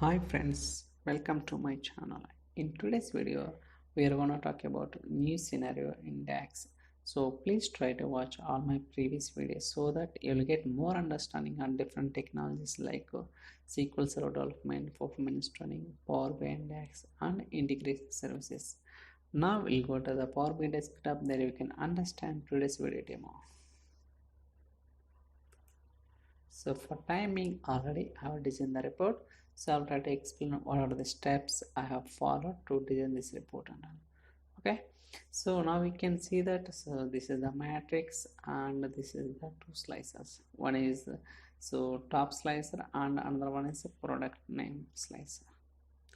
Hi friends, welcome to my channel. In today's video, we are going to talk about new scenario in DAX. So please try to watch all my previous videos so that you'll get more understanding on different technologies like SQL Server development, performance tuning, Power BI and DAX, and integration services. Now we'll go to the Power BI desktop. There you can understand today's video demo. So for timing, already I have designed the report. So I'll try to explain what are the steps I have followed to design this report and all. Okay, so now we can see that this is the matrix and this is the two slices. One is top slicer and another one is product name slicer.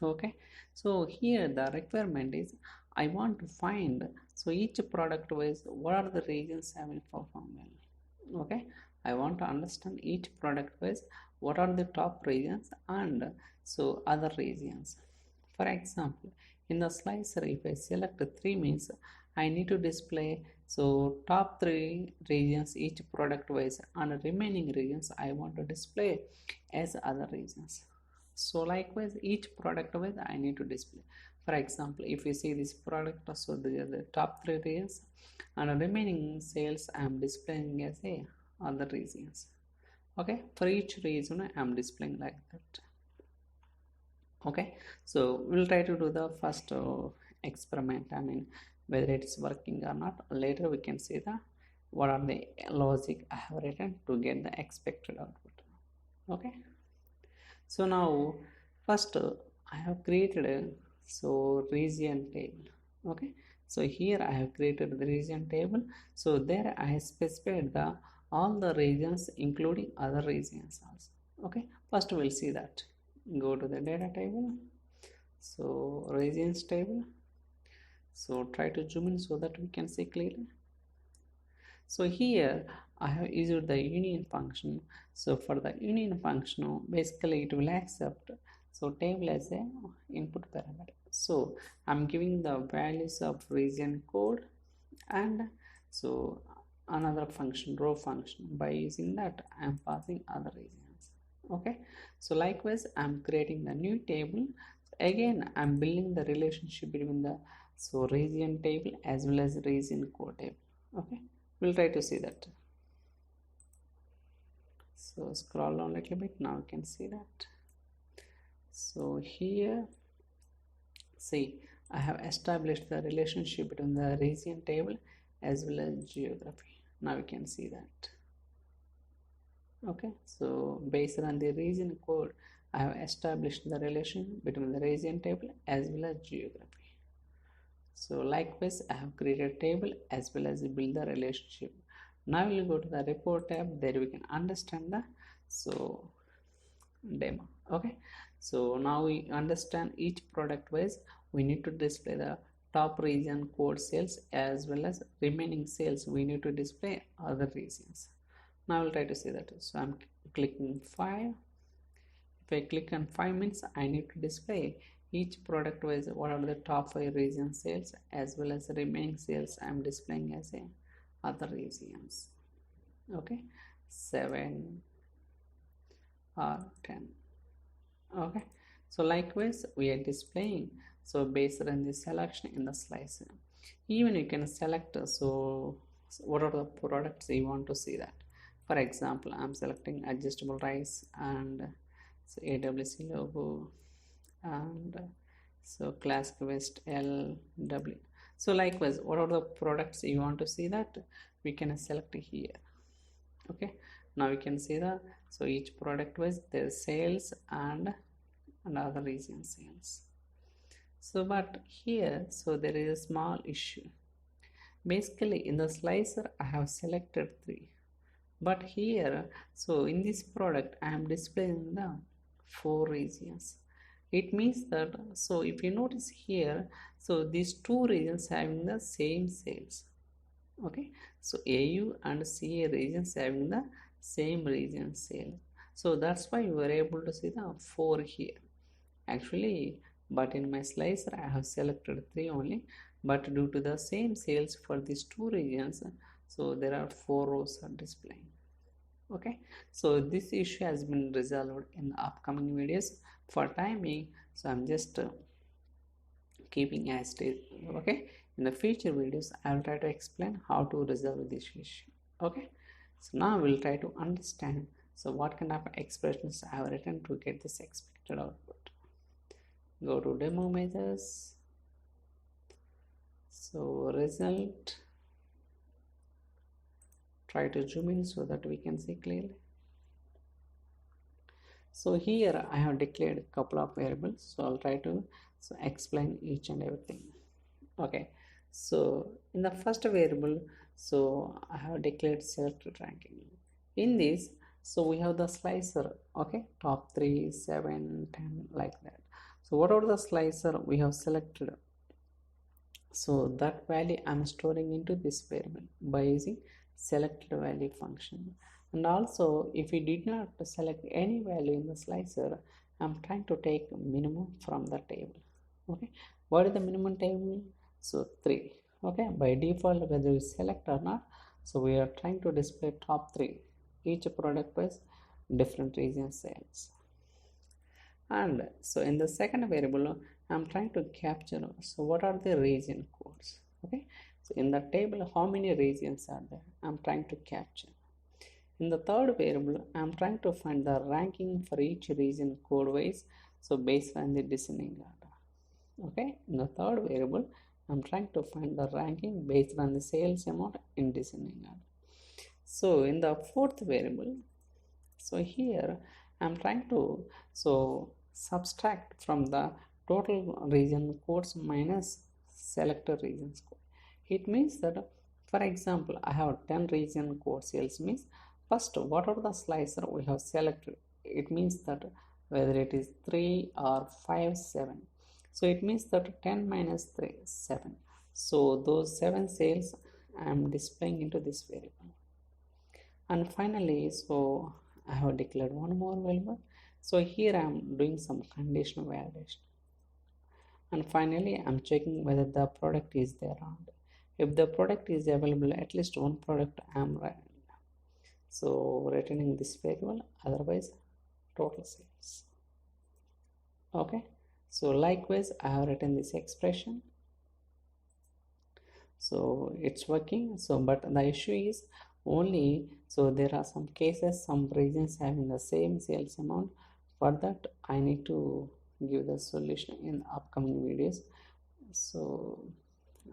Okay, so here the requirement is I want to find each product wise what are the regions I will perform well. Okay, I want to understand each product wise what are the top regions and other regions. For example, in the slicer, if I select 3 means I need to display top 3 regions each product wise, and remaining regions I want to display as other regions. So likewise each product wise I need to display. For example, if you see this product, so the top 3 regions and remaining sales I am displaying as a other regions. Okay, for each region I am displaying like that. Okay, so we'll try to do the first experiment. I mean whether it's working or not. Later we can see the what are the logic I have written to get the expected output. Okay, so now first I have created a region table. Okay, so here I have created the region table. So there I have specified the all the regions including other regions also. Okay, first we'll see that. Go to the data table, so regions table. So try to zoom in so that we can see clearly. So here I have used the union function. So for the union function, basically it will accept table as a input parameter. So I'm giving the values of region code and another function, row function. By using that I am passing other regions. Okay, so likewise I'm creating the new table. Again I'm building the relationship between the region table as well as region code table. Okay, we'll try to see that. So scroll down a little bit. Now you can see that. So here see I have established the relationship between the region table as well as geography. Now you can see that. Okay, so based on the region code I have established the relation between the region table as well as geography. So likewise I have created table as well as build the relationship. Now we'll go to the report tab. There we can understand the demo. Okay, so now we understand each product wise we need to display the top region code sales as well as remaining sales we need to display other regions. Now I'll try to see that. So I'm clicking 5. If I click on 5 means I need to display each product wise what are the top 5 region sales as well as the remaining sales I'm displaying as a other regions. Okay, 7 or 10. Okay, so likewise we are displaying based on the selection in the slicer. Even you can select what are the products you want to see that. For example, I'm selecting adjustable rice and AWC logo and classic West LW. So likewise what are the products you want to see that we can select here. Okay, now we can see the each product wise their sales and other region sales. But here there is a small issue. Basically in the slicer I have selected 3, but here in this product I am displaying the 4 regions. It means that if you notice here these 2 regions having the same sales. Okay, so AU and CA regions having the same region sale. So that's why you were able to see the 4 here actually, but in my slicer I have selected 3 only, but due to the same sales for these 2 regions there are 4 rows are displaying. Okay, so this issue has been resolved in the upcoming videos. For timing, so I'm just keeping as it is. Okay, in the future videos I will try to explain how to resolve this issue. Okay, so now we'll try to understand so what kind of expressions I have written to get this expected output. Go to demo measures, so result, try to zoom in so that we can see clearly. So here I have declared a couple of variables, so I'll try to explain each and everything. Okay, so in the first variable, so I have declared selected ranking. In this, so we have the slicer, okay, top 3, 7, 10, like that. So whatever the slicer we have selected, so that value I'm storing into this variable by using selected value function. And also if we did not select any value in the slicer, I'm trying to take minimum from the table. Okay, what is the minimum table? So 3. Okay, by default whether we select or not, so we are trying to display top 3, each product wise different region sales. And so in the second variable I'm trying to capture so what are the region codes. Okay, so in the table how many regions are there, I'm trying to capture. In the third variable I'm trying to find the ranking for each region code wise, so based on the descending order. Okay, in the third variable I'm trying to find the ranking based on the sales amount in descending order. So in the fourth variable, so here I'm trying to subtract from the total region codes minus selected regions code. It means that, for example, I have 10 region code sales, means first whatever the slicer we have selected, it means that whether it is 3 or 5, 7, so it means that 10 minus 3 is 7. So those 7 sales I am displaying into this variable. And finally, so I have declared one more variable. So here I am doing some conditional validation. And finally, I'm checking whether the product is there or not. If the product is available, at least one product I am writing. So returning this variable, otherwise total sales. Okay. So likewise, I have written this expression. So it's working. So but the issue is only, so there are some cases, some regions having the same sales amount. For that I need to give the solution in upcoming videos. So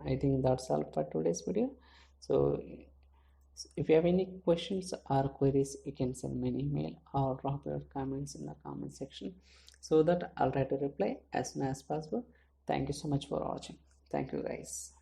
I think that's all for today's video. So if you have any questions or queries, you can send me an email or drop your comments in the comment section so that I'll try to reply as soon as possible. Thank you so much for watching. Thank you guys.